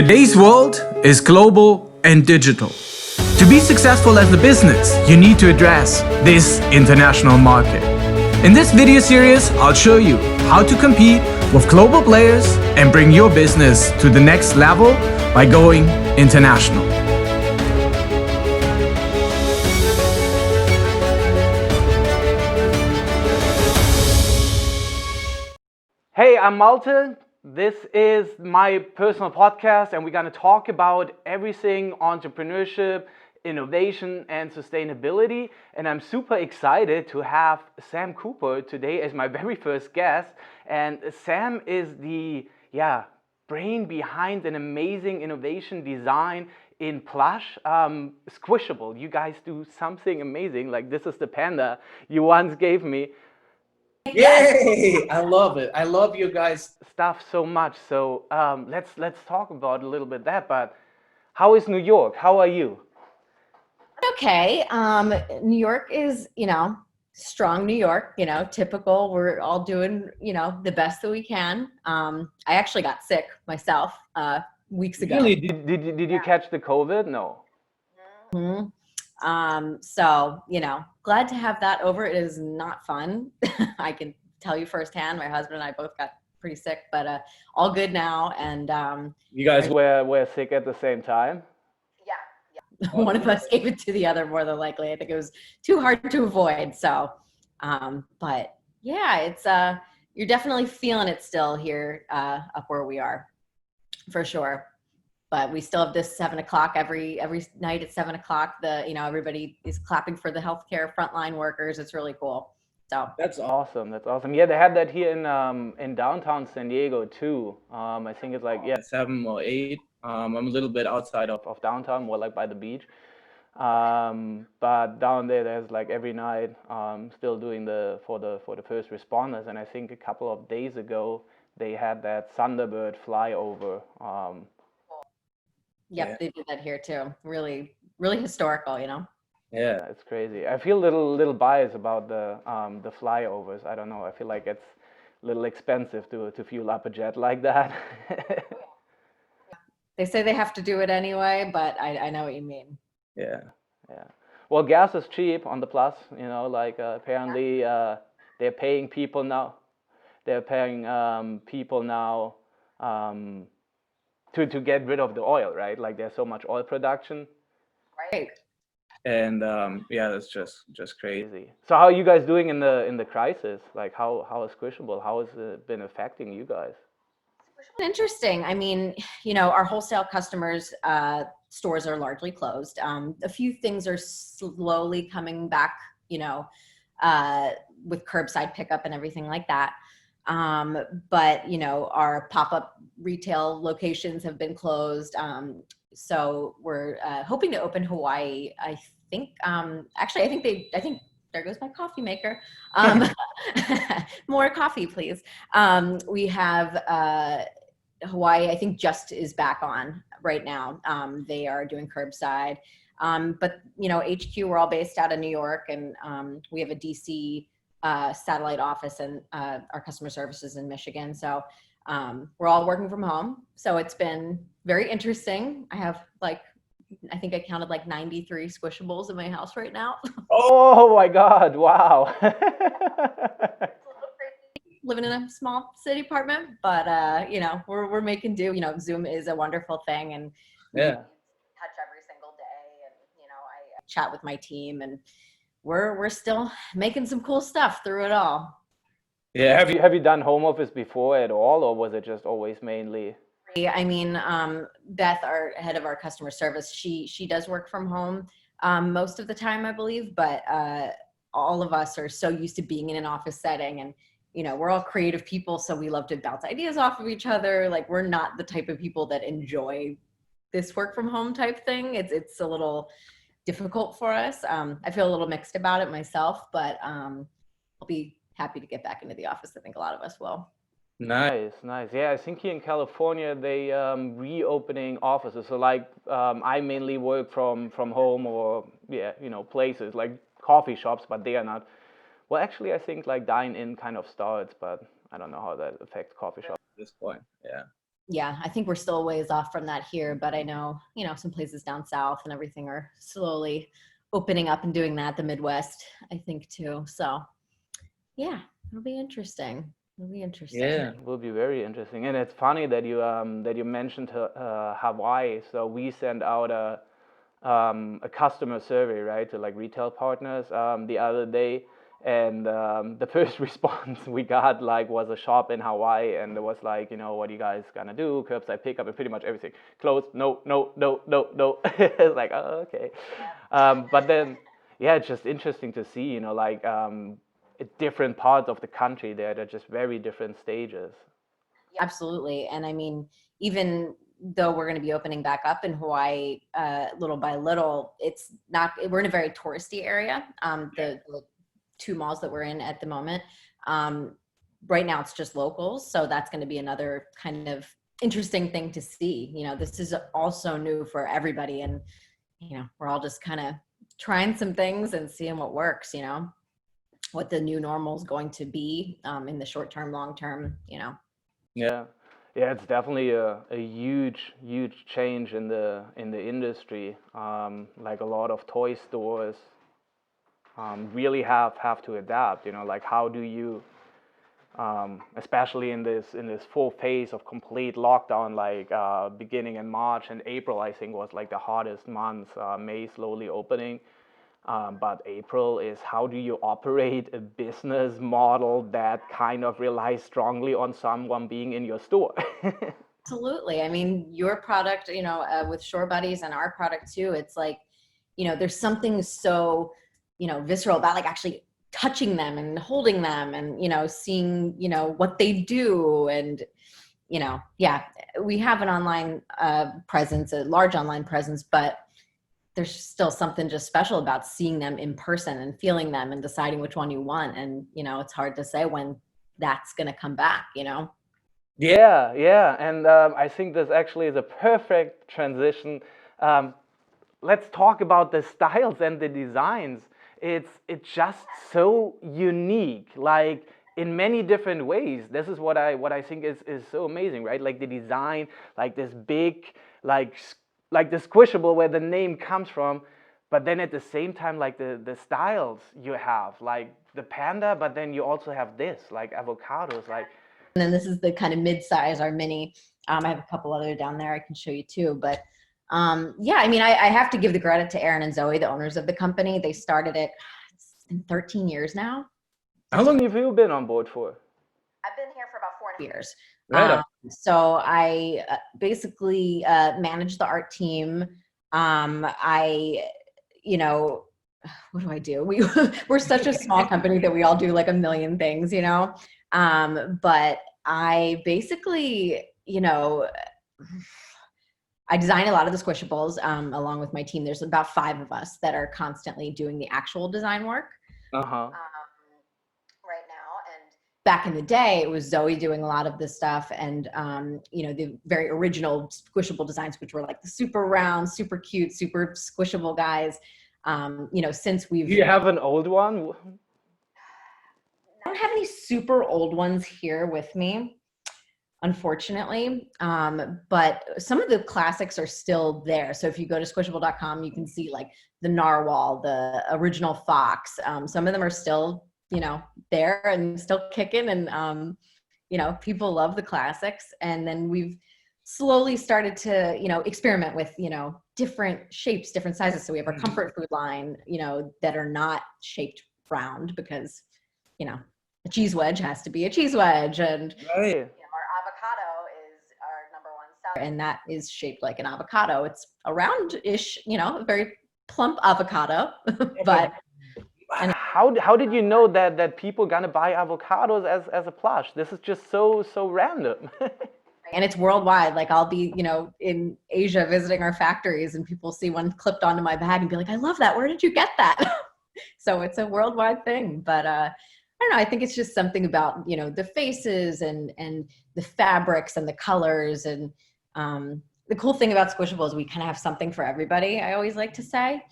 Today's world is global and digital. To be successful as a business, you need to address this international market. In this video series, I'll show you how to compete with global players and bring your business to the next level by going international. Hey, I'm Malte. This is my personal podcast, and we're going to talk about everything entrepreneurship, innovation, and sustainability. And I'm super excited to have Sam Cooper today as my very first guest. And Sam is the brain behind an amazing innovation design in plush, squishable. You guys do something amazing. Like, this is the panda you once gave me. Yay! I love it. I love you guys' stuff so much. So let's talk about a little bit that. But how is New York? How are you? Okay. New York is, strong New York, typical. We're all doing, the best that we can. I actually got sick myself weeks ago. Really? Did you catch the COVID? No. Mm-hmm. So, glad to have that over. It is not fun. I can tell you firsthand, my husband and I both got pretty sick, but all good now. And you guys were sick at the same time? Yeah. One of us gave it to the other, more than likely. I think it was too hard to avoid. So, but yeah, it's you're definitely feeling it still here up where we are, for sure. But we still have this 7 o'clock every night at 7 o'clock. Everybody is clapping for the healthcare frontline workers. It's really cool. So that's awesome. That's awesome. Yeah, they had that here in downtown San Diego too. I think it's like 7 or 8. I'm a little bit outside of downtown, more like by the beach. But down there's like every night still doing for the first responders. And I think a couple of days ago they had that Thunderbird flyover. Yep, they did that here too. Really, really historical, Yeah, it's crazy. I feel a little biased about the flyovers. I don't know. I feel like it's a little expensive to fuel up a jet like that. They say they have to do it anyway, but I know what you mean. Yeah. Well, gas is cheap on the plus. Apparently they're paying people now. They're paying people now to get rid of the oil, right? Like, there's so much oil production. Right. And that's just crazy. So how are you guys doing in the crisis? Like, how is Squishable? How has it been affecting you guys? Interesting. I mean, our wholesale customers stores are largely closed. A few things are slowly coming back, with curbside pickup and everything like that. But our pop-up retail locations have been closed. So we're hoping to open Hawaii. I think there goes my coffee maker. More coffee, please. We have Hawaii, I think, just is back on right now. They are doing curbside. But HQ, we're all based out of New York, and we have a DC satellite office, and our customer services in Michigan. So we're all working from home. So it's been very interesting. I have I think I counted 93 Squishables in my house right now. Oh my God! Wow. Living in a small city apartment, but we're making do. Zoom is a wonderful thing, and touch every single day, and I chat with my team, and we're still making some cool stuff through it all. Yeah. Have you done home office before at all, or was it just always mainly? I mean, Beth, our head of our customer service, she does work from home most of the time, I believe, but all of us are so used to being in an office setting, and we're all creative people, so we love to bounce ideas off of each other. Like, we're not the type of people that enjoy this work from home type thing. It's a little difficult for us. I feel a little mixed about it myself, but I'll be happy to get back into the office. I think a lot of us will. Nice. Yeah, I think here in California they reopening offices. So I mainly work from home, or places like coffee shops, but they are not. Well, actually, I think dine-in kind of starts, but I don't know how that affects coffee shops at this point. Yeah. yeah, I think we're still a ways off from that here, but I know, some places down south and everything are slowly opening up and doing that. The Midwest, I think too. So yeah, it'll be interesting. It'll be interesting. Yeah. Will be very interesting. And it's funny that you mentioned Hawaii. So we sent out a customer survey, right, to like retail partners the other day, and the first response we got like was a shop in Hawaii, and it was like, what are you guys gonna do? Curbside pickup and pretty much everything closed. No, no, no, no, no. It's like, oh, okay. But then, yeah, it's just interesting to see, like at different parts of the country there, they're just very different stages. Absolutely. And I mean, even though we're going to be opening back up in Hawaii little by little, it's not, we're in a very touristy area. The two malls that we're in at the moment, right now it's just locals. So that's going to be another kind of interesting thing to see. This is also new for everybody. And, we're all just kind of trying some things and seeing what works, what the new normal is going to be in the short term, long term, Yeah, yeah, it's definitely a huge, huge change in the industry. Like a lot of toy stores really have to adapt. Like how do you, especially in this full phase of complete lockdown, like beginning in March and April, I think was like the hardest months. May slowly opening. But April is how do you operate a business model that kind of relies strongly on someone being in your store? Absolutely. I mean, your product, with Shore Buddies and our product too, it's like, there's something so, visceral about like actually touching them and holding them and, seeing, what they do. And, yeah, we have an online presence, a large online presence, but there's still something just special about seeing them in person and feeling them and deciding which one you want. And, it's hard to say when that's going to come back, Yeah, yeah, and I think this actually is a perfect transition. Um, let's talk about the styles and the designs. It's just so unique, like in many different ways. This is what I think is so amazing, right? Like the design, like this big, like like the squishable where the name comes from, but then at the same time, like the styles you have, like the panda, but then you also have this, like avocados, like And then this is the kind of mid-size, our mini. I have a couple other down there I can show you too. But yeah, I mean, I have to give the credit to Aaron and Zoe, the owners of the company. They started it, it's been 13 years now. How long? have you been on board for? I've been here for about 4.5 years. Right up. So I basically manage the art team. I, what do I do? We're such a small company that we all do like a million things, but I basically, I design a lot of the squishables along with my team. There's about 5 of us that are constantly doing the actual design work Uh-huh. right now. And back in the day, it was Zoe doing a lot of this stuff, and the very original squishable designs, which were like the super round, super cute, super squishable guys. Since we've Do you have an old one? I don't have any super old ones here with me, unfortunately. But some of the classics are still there. So if you go to squishable.com, you can see like the narwhal, the original fox. Some of them are still, there and still kicking. And, people love the classics. And then we've slowly started to, experiment with, different shapes, different sizes. So we have our comfort food line, that are not shaped round because, a cheese wedge has to be a cheese wedge. And Right. our avocado is our number one seller, and that is shaped like an avocado. It's a round-ish, a very plump avocado, but How did you know that people gonna buy avocados as a plush? This is just so random. and it's worldwide. Like I'll be, in Asia visiting our factories, and people see one clipped onto my bag and be like, "I love that. Where did you get that?" So it's a worldwide thing. But I don't know. I think it's just something about the faces and the fabrics and the colors and the cool thing about Squishable is we kind of have something for everybody. I always like to say.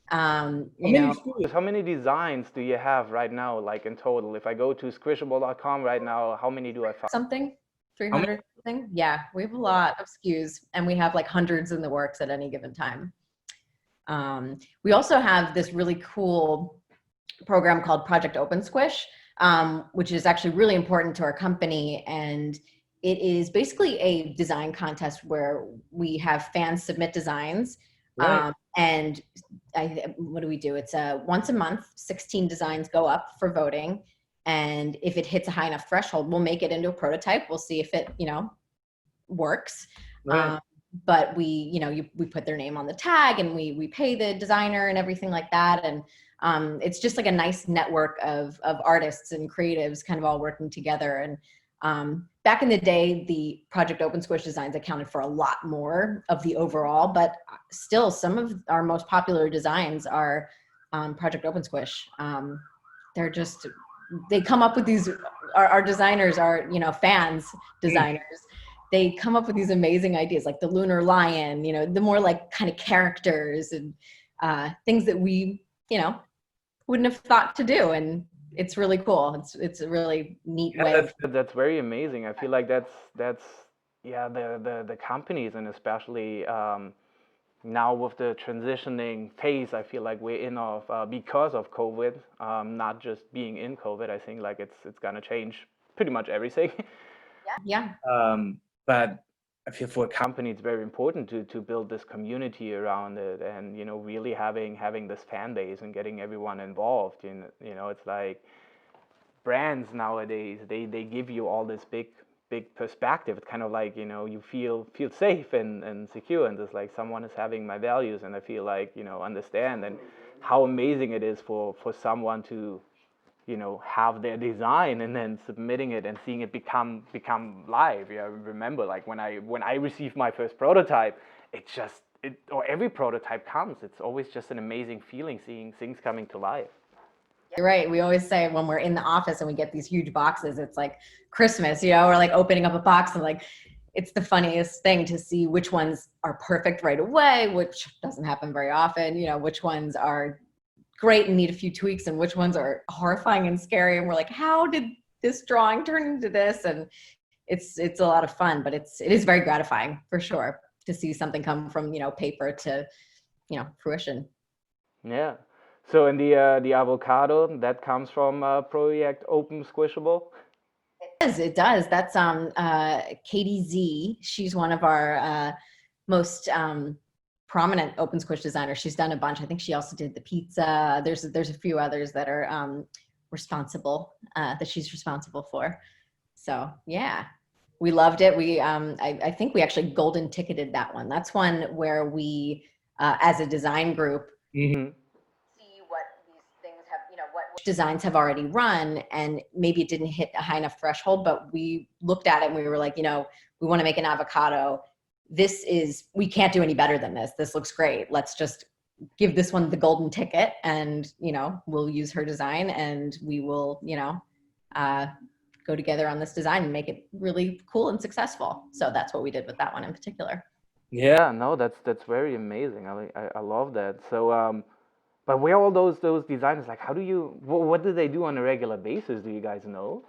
How many designs do you have right now, like in total? If I go to squishable.com right now, how many do I find? Something. How many? 300 something. Yeah, we have a lot of SKUs, and we have like hundreds in the works at any given time. We also have this really cool program called Project Open Squish, which is actually really important to our company. And it is basically a design contest where we have fans submit designs. Right. And what do we do? It's once a month, 16 designs go up for voting. And if it hits a high enough threshold, we'll make it into a prototype. We'll see if it, works. Right. But we put their name on the tag, and we pay the designer and everything like that. And it's just like a nice network of artists and creatives kind of all working together. And back in the day, the Project Open Squish designs accounted for a lot more of the overall, but still some of our most popular designs are Project Open Squish. They come up with these, our designers are, fans designers. They come up with these amazing ideas, like the lunar lion, the more like kind of characters and things that we, wouldn't have thought to do. And it's really cool. It's a really neat way. That's very amazing. I feel like that's yeah, the companies, and especially now with the transitioning phase, I feel like we're in of because of COVID, not just being in COVID. I think like it's gonna change pretty much everything. Yeah. But I feel for a company, Company, it's very important to build this community around it, and really having this fan base and getting everyone involved. It's like brands nowadays, they give you all this big perspective. It's kind of like you feel safe and secure, and it's like someone is having my values, and I feel like understand, and how amazing it is for someone to have their design and then submitting it and seeing it become live. Yeah, I remember like when I received my first prototype, or every prototype comes, it's always just an amazing feeling seeing things coming to life. You're right. We always say when we're in the office and we get these huge boxes, it's like Christmas, we're like opening up a box, and like, it's the funniest thing to see which ones are perfect right away, which doesn't happen very often, which ones are great and need a few tweaks, and which ones are horrifying and scary. And we're like, how did this drawing turn into this? And it's a lot of fun, but it is very gratifying for sure to see something come from, paper to, fruition. Yeah. So in the avocado that comes from Project Open Squishable. It does. That's Katie Z. She's one of our most prominent open squish designers. She's done a bunch. I think she also did the pizza. There's a few others that are responsible that she's responsible for. So yeah, we loved it. We I think we actually golden ticketed that one. That's one where we as a design group Mhm. see what these things have, what designs have already run, and maybe it didn't hit a high enough threshold, but we looked at it and we were like, we want to make an avocado. We can't do any better than this. This looks great. Let's just give this one the golden ticket, and, we'll use her design, and we will, go together on this design and make it really cool and successful. So that's what we did with that one in particular. Yeah, no, that's very amazing. I love that. So but where all those designers, like how do you what do they do on a regular basis? Do you guys know?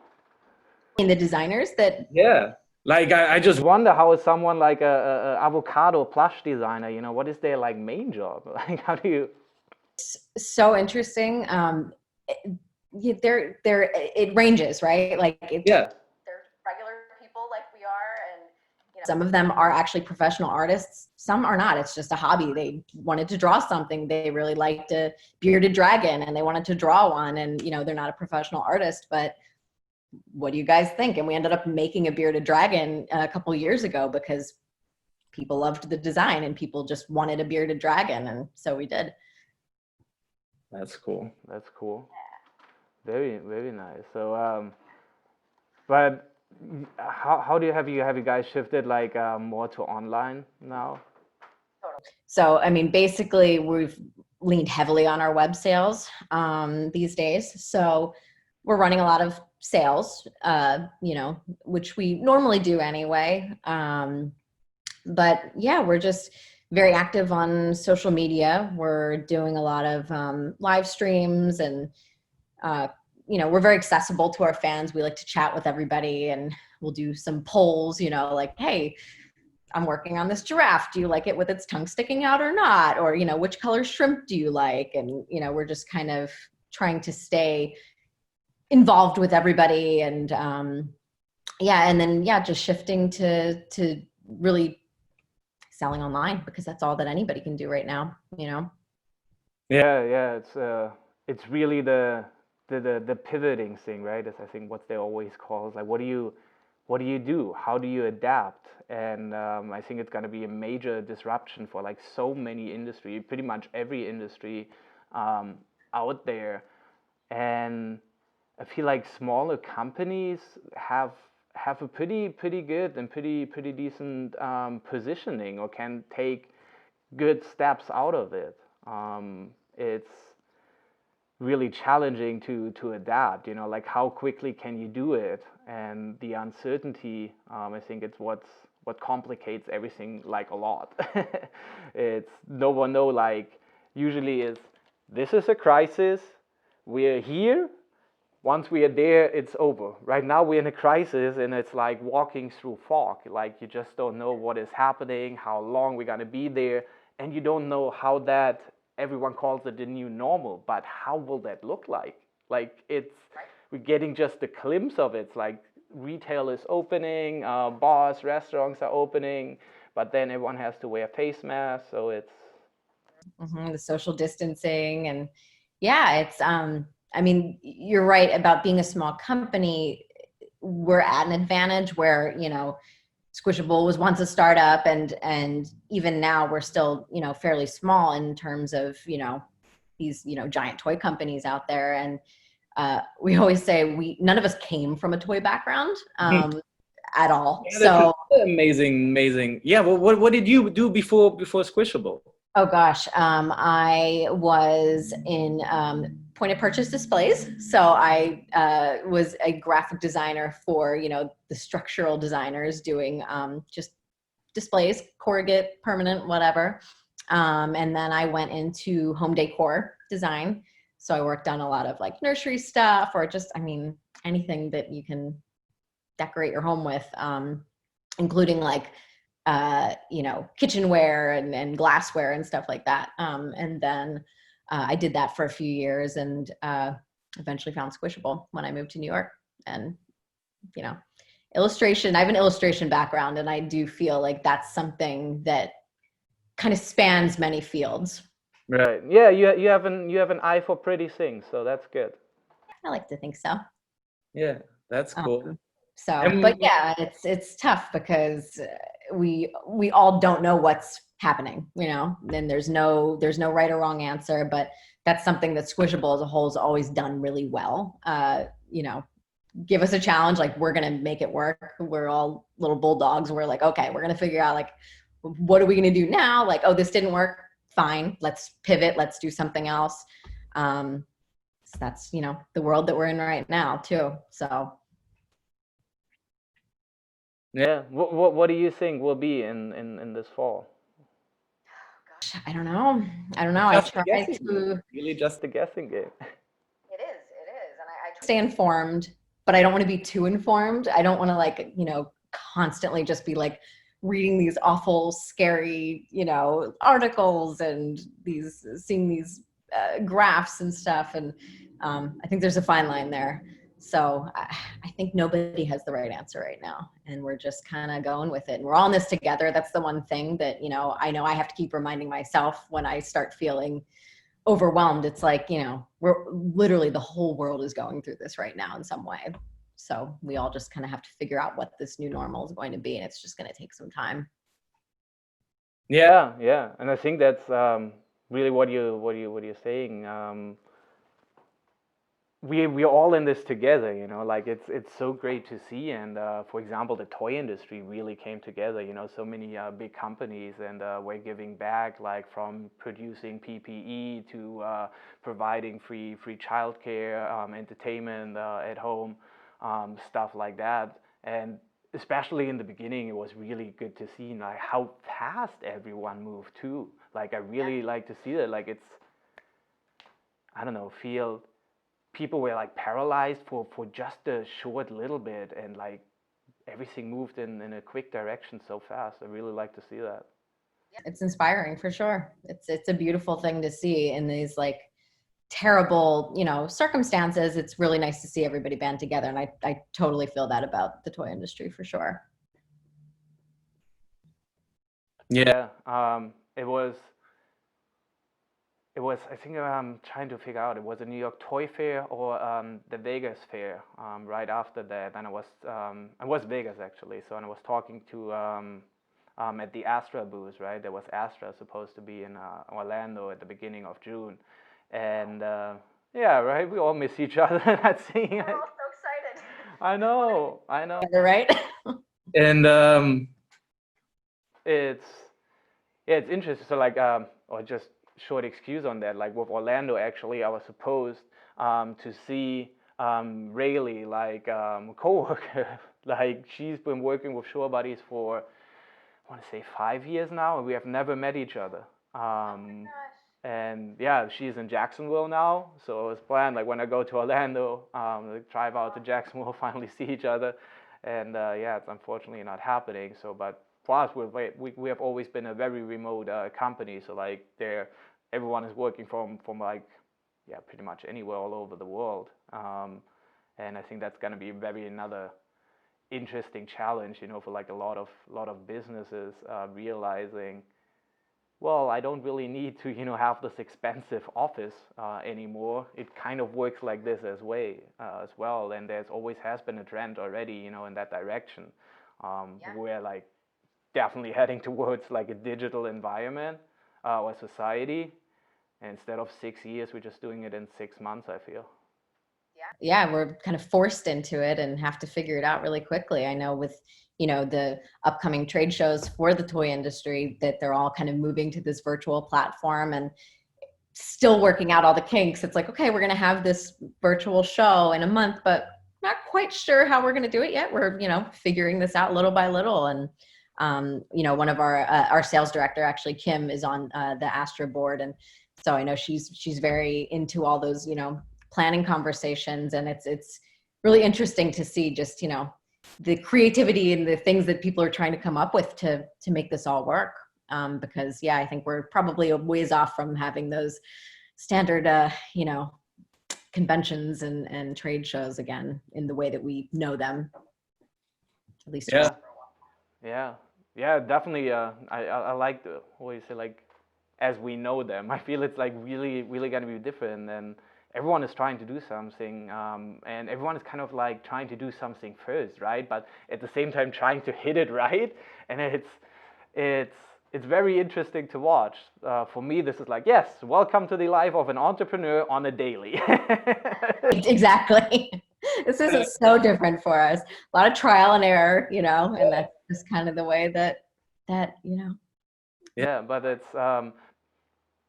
And the designers that Yeah. Like I just Wonder how is someone like a avocado plush designer, what is their like main job? Like how do you so interesting. It ranges, right? Like yeah. they're regular people like we are, and some of them are actually professional artists, some are not. It's just a hobby. They wanted to draw something, they really liked a bearded dragon and they wanted to draw one, and they're not a professional artist, but what do you guys think? And we ended up making a bearded dragon a couple years ago because people loved the design and people just wanted a bearded dragon, and so we did. That's cool. That's cool. Very, very nice. So but how do have you guys shifted like more to online now? So, I mean, basically we've leaned heavily on our web sales these days. So we're running a lot of sales, which we normally do anyway. But yeah, we're just very active on social media. We're doing a lot of live streams, and we're very accessible to our fans. We like to chat with everybody, and we'll do some polls, you know, like, hey, I'm working on this giraffe. Do you like it with its tongue sticking out or not? Or, you know, which color shrimp do you like? And, you know, we're just kind of trying to stay involved with everybody. And yeah, and then, yeah, just shifting to really selling online, because that's all that anybody can do right now, you know? Yeah, it's really the pivoting thing, right? That's I think what they always call is like, what do you do? How do you adapt? And I think it's going to be a major disruption for like so many industry, pretty much every industry out there. And I feel like smaller companies have a pretty good and pretty decent positioning, or can take good steps out of it. It's really challenging to adapt. You know, like how quickly can you do it, and the uncertainty. I think it's what complicates everything like a lot. It's no one know like usually is this is a crisis. We're here. Once we are there, it's over. Right now we're in a crisis, and it's like walking through fog. Like you just don't know what is happening, how long we're gonna be there, and you don't know how that everyone calls it the new normal, but how will that look like? Like it's we're getting just a glimpse of it. It's like retail is opening, bars, restaurants are opening, but then everyone has to wear face masks, so it's The social distancing. And yeah, it's I mean, you're right about being a small company. We're at an advantage where, you know, Squishable was once a startup, and even now we're still, you know, fairly small in terms of, you know, these, you know, giant toy companies out there. And we always say none of us came from a toy background at all. Yeah, So that's amazing. Yeah, well, what did you do before Squishable? oh gosh, I was in point of purchase displays. So I was a graphic designer for, you know, the structural designers doing just displays, corrugate, permanent, whatever. And then I went into home decor design. So I worked on a lot of like nursery stuff, or just, I mean, anything that you can decorate your home with, including like you know, kitchenware and glassware and stuff like that. And then I did that for a few years, and eventually found Squishable when I moved to New York. And, you know, illustration, I have an illustration background, and I do feel like that's something that kind of spans many fields. right. Yeah, you have an eye for pretty things, so that's good. I like to think so. Yeah, that's cool. Um, so, but And yeah, it's tough because we all don't know what's happening, you know. And there's no right or wrong answer, but that's something that Squishable as a whole has always done really well. You know, give us a challenge, like we're gonna make it work. We're all little bulldogs. We're like, okay, we're gonna figure out like what are we gonna do now? Like, oh, this didn't work. Fine, let's pivot. Let's do something else. So that's, you know, the world that we're in right now too. So Yeah. What do you think will be in this fall? I don't know. I don't know. I just a try guessing game, to. really Just just a guessing game. It is, and I try to stay informed, but I don't want to be too informed. I don't want to like, you know, constantly just be like reading these awful, scary, you know, articles and seeing these graphs and stuff. And I think there's a fine line there. So I think nobody has the right answer right now, and we're just kind of going with it. And we're all in this together. That's the one thing that, you know I have to keep reminding myself when I start feeling overwhelmed. It's like, you know, we're literally, the whole world is going through this right now in some way. So we all just kind of have to figure out what this new normal is going to be, and it's just going to take some time. Yeah, and I think that's really what you're saying. We're all in this together, you know. Like it's so great to see, and for example, the toy industry really came together. You know, so many big companies, and we're giving back, like from producing PPE to providing free childcare, entertainment at home, stuff like that. And especially in the beginning, it was really good to see like how fast everyone moved too. Like I really like to see that. Like it's I don't know, feel people were like paralyzed for just a short little bit, and like everything moved in a quick direction so fast. I really like to see that. It's inspiring for sure. It's a beautiful thing to see in these like terrible, circumstances. It's really nice to see everybody band together. And I totally feel that about the toy industry for sure. Yeah. I think I'm trying to figure out, it was a New York Toy Fair or the Vegas Fair right after that. And I was Vegas actually. So, and I was talking to, at the Astra booth, right? There was Astra supposed to be in Orlando at the beginning of June. And yeah, right? We all miss each other not seeing it. We're all so excited. I know. Right? And It's interesting. So like, or just short excuse on that. Like with Orlando, actually, I was supposed to see Rayleigh, like coworker. Like she's been working with Shore Buddies for, I want to say 5 years now, and we have never met each other. And yeah, she's in Jacksonville now, so it was planned like when I go to Orlando, like, drive out to Jacksonville, finally see each other. And yeah, it's unfortunately not happening. So, but for us, we have always been a very remote company. So like everyone is working from like, yeah, pretty much anywhere all over the world. And I think that's going to be another interesting challenge, for like a lot of businesses realizing, well, I don't really need to, have this expensive office anymore. It kind of works like this as well. And there's always has been a trend already, in that direction. We're like definitely heading towards like a digital environment or society. And instead of 6 years, we're just doing it in 6 months, I feel. Yeah, we're kind of forced into it and have to figure it out really quickly. I know with, the upcoming trade shows for the toy industry that they're all kind of moving to this virtual platform and still working out all the kinks. It's like, okay, we're going to have this virtual show in a month, but not quite sure how we're going to do it yet. We're, figuring this out little by little. And, one of our sales director, actually, Kim, is on the Astra board. And so I know she's very into all those, planning conversations, and it's really interesting to see just the creativity and the things that people are trying to come up with to make this all work, because yeah, I think we're probably a ways off from having those standard conventions and trade shows again in the way that we know them, at least. Yeah, definitely. I like the what you say, like, as we know them. I feel it's like really going to be different, and everyone is trying to do something, and everyone is kind of like trying to do something first, right? But at the same time trying to hit it right, and it's very interesting to watch. For me, this is like, yes, welcome to the life of an entrepreneur on a daily. Exactly. This isn't so different for us. A lot of trial and error, and that's just kind of the way that. Yeah, but it's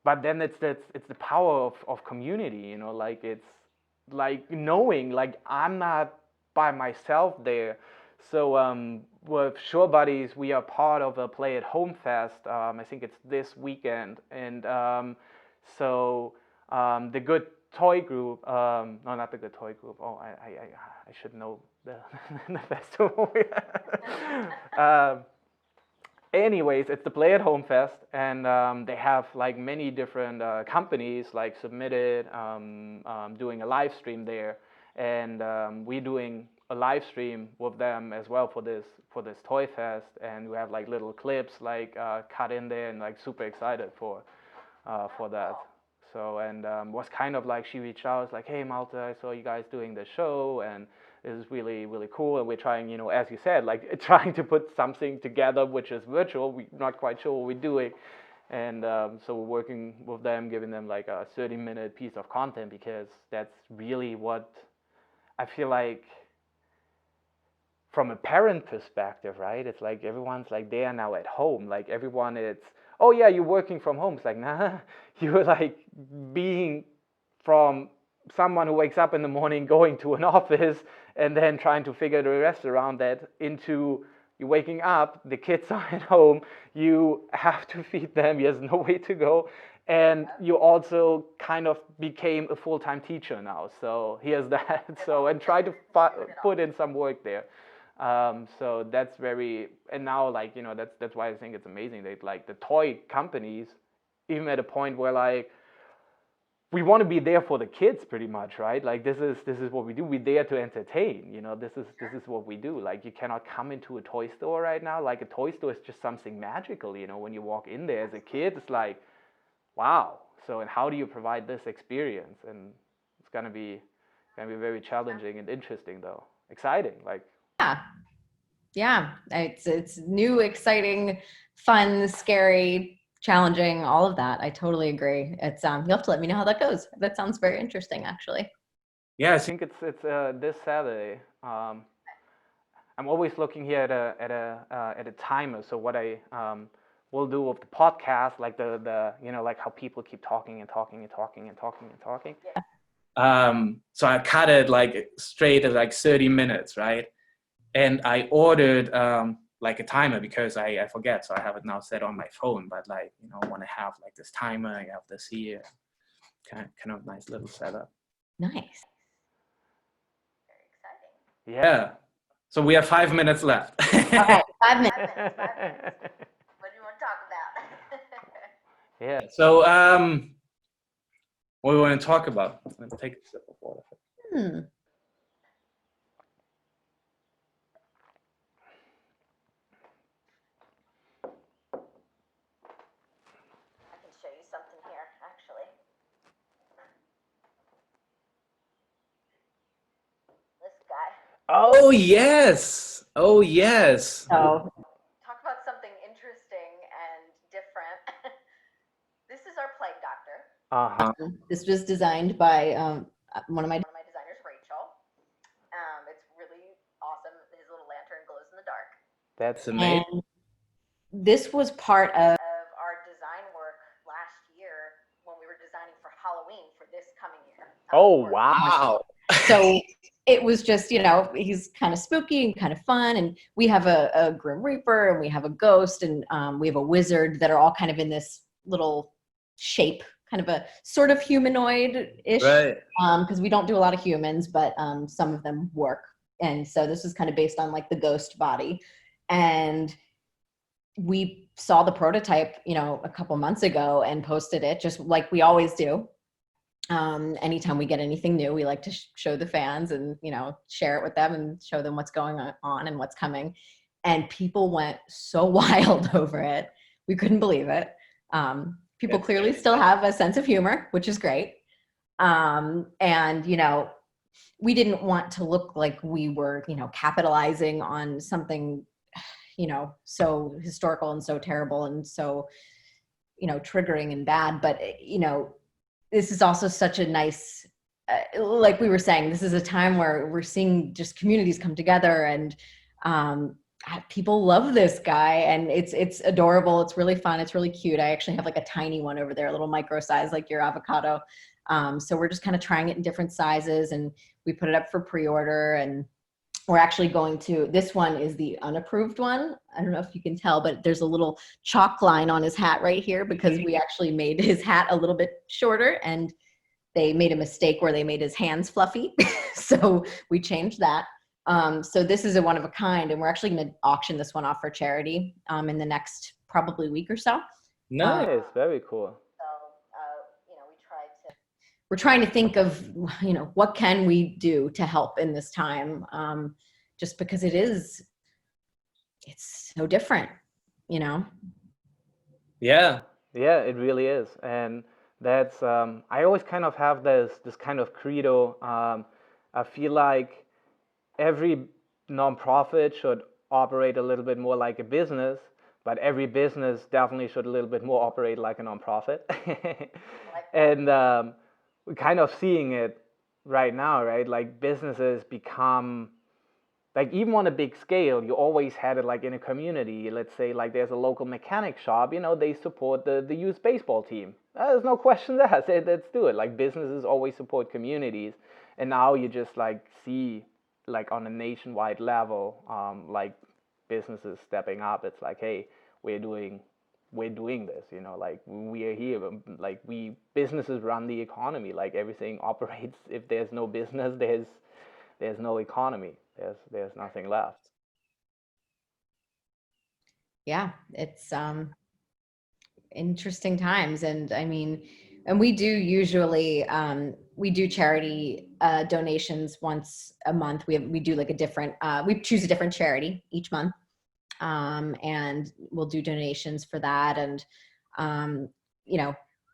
but then it's the power of community, like it's like knowing like I'm not by myself there. So with Shore Buddies, we are part of a Play at Home Fest. I think it's this weekend, and so the Good Toy Group, no, not the Good Toy Group. Oh, I should know the the festival. Anyways, it's the Play at Home Fest, and they have like many different companies like submitted doing a live stream there, and we're doing a live stream with them as well for this Toy Fest, and we have like little clips like cut in there, and like super excited for that. So, and was kind of like, she reached out, like, hey Malte, I saw you guys doing the show, and this is really cool, and we're trying, as you said, like trying to put something together which is virtual. We're not quite sure what we're doing, and so we're working with them, giving them like a 30-minute piece of content, because that's really what I feel like from a parent perspective, right? It's like everyone's like, they are now at home, like everyone is, oh yeah, you're working from home. It's like, nah, you're like being from someone who wakes up in the morning, going to an office, and then trying to figure the rest around that, into you're waking up, the kids are at home, you have to feed them, there's no way to go, and you also kind of became a full-time teacher now. So here's that. So, and try to put in some work there. So that's very, and now like, that's why I think it's amazing that like the toy companies, even at a point where like we want to be there for the kids pretty much, right? Like this is what we do. We're there to entertain, this is what we do. Like you cannot come into a toy store right now. Like a toy store is just something magical, when you walk in there as a kid, it's like, wow. So, and how do you provide this experience? And it's gonna be very challenging and interesting though. Exciting, like. Yeah. Yeah. It's new, exciting, fun, scary, challenging, all of that. I totally agree. It's you'll have to let me know how that goes. That sounds very interesting, actually. Yeah, I think it's this Saturday. I'm always looking here at a timer. So what I will do with the podcast, like the like how people keep talking and talking and talking and talking and talking. so I cut it like straight at like 30 minutes, right? And I ordered like a timer because I forget, so I have it now set on my phone. But like, I want to have like this timer. I have this here, kind of nice little setup. Nice. Very exciting. Yeah. So we have 5 minutes left. Okay, 5 minutes. What do you want to talk about? Yeah. So what do we want to talk about? Let's take a sip of water. Show you something here, actually. This guy. Oh yes. Oh yes. So, talk about something interesting and different. This is our plague doctor. This was designed by one of my designers, Rachel. It's really awesome. His little lantern glows in the dark. That's amazing. And this was part of our design work last year when we were designing for Halloween for this coming year. Oh, wow. So it was just, he's kind of spooky and kind of fun. And we have a Grim Reaper and we have a ghost and we have a wizard that are all kind of in this little shape, kind of a sort of humanoid-ish. Right. Because we don't do a lot of humans, but some of them work. And so this is kind of based on like the ghost body. And we saw the prototype, a couple months ago and posted it just like we always do. Anytime we get anything new, we like to show the fans and, share it with them and show them what's going on and what's coming. And people went so wild over it. We couldn't believe it. People clearly still have a sense of humor, which is great. And, we didn't want to look like we were, capitalizing on something, so historical and so terrible and so, triggering and bad. But, this is also such a nice, like we were saying, this is a time where we're seeing just communities come together and people love this guy and it's adorable. It's really fun. It's really cute. I actually have like a tiny one over there, a little micro size, like your avocado. So we're just kind of trying it in different sizes and we put it up for pre-order and we're actually going to, this one is the unapproved one. I don't know if you can tell, but there's a little chalk line on his hat right here because we actually made his hat a little bit shorter and they made a mistake where they made his hands fluffy. So we changed that. So this is a one of a kind and we're actually going to auction this one off for charity in the next probably week or so. Nice, very cool. We're trying to think of, what can we do to help in this time? Just because it's so different, Yeah. Yeah, it really is. And that's, I always kind of have this kind of credo. I feel like every nonprofit should operate a little bit more like a business, but every business definitely should a little bit more operate like a nonprofit. And we're kind of seeing it right now, right? Like businesses become, like even on a big scale, you always had it like in a community. Let's say like there's a local mechanic shop, they support the youth baseball team. There's no question there. Let's do it. Like businesses always support communities. And now you just like see like on a nationwide level, like businesses stepping up. It's like, hey, we're doing this, like we are here, like businesses run the economy, like everything operates. If there's no business, there's no economy, there's nothing left. yeah, it's interesting times. And I mean, and we do usually we do charity donations once a month. We do like a different we choose a different charity each month, and we'll do donations for that. And you know,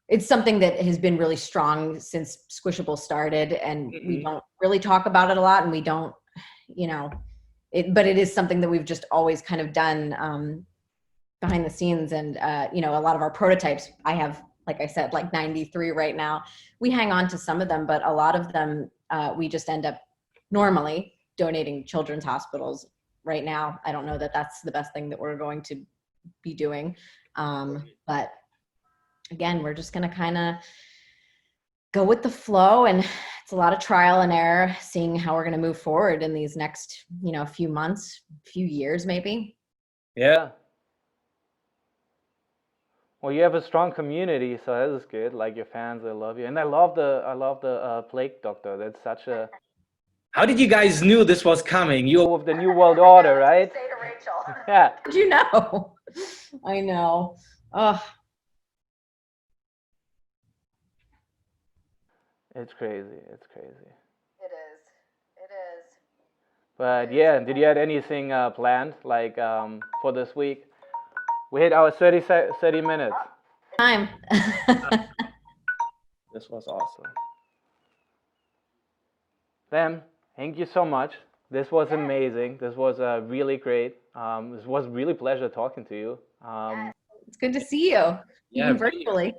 it's something that has been really strong since Squishable started, and we don't really talk about it a lot, and we don't, you know, but it is something that we've just always kind of done behind the scenes. And you know, a lot of our prototypes, I have, like I said, like 93 right now. We hang on to some of them, but a lot of them we just end up normally donating to children's hospitals. Right now, I don't know that that's the best thing that we're going to be doing, but again, we're just going to kind of go with the flow, and it's a lot of trial and error, seeing how we're going to move forward in these next, you know, few months, few years, maybe. Yeah. Well, you have a strong community, so that is good. Like your fans, they love you, and I love the plague doctor. That's such a How did you guys knew this was coming? You with the New World Order, right? Say to Rachel. Yeah. Did you know? I know. Oh, It's crazy. It's crazy. it is. It is. But yeah, did you have anything planned like for this week? We hit our 30 minutes. Time. This was awesome. Then, thank you so much. This was amazing. This was really great. This was really pleasure talking to you. It's good to see you, Yeah, even virtually.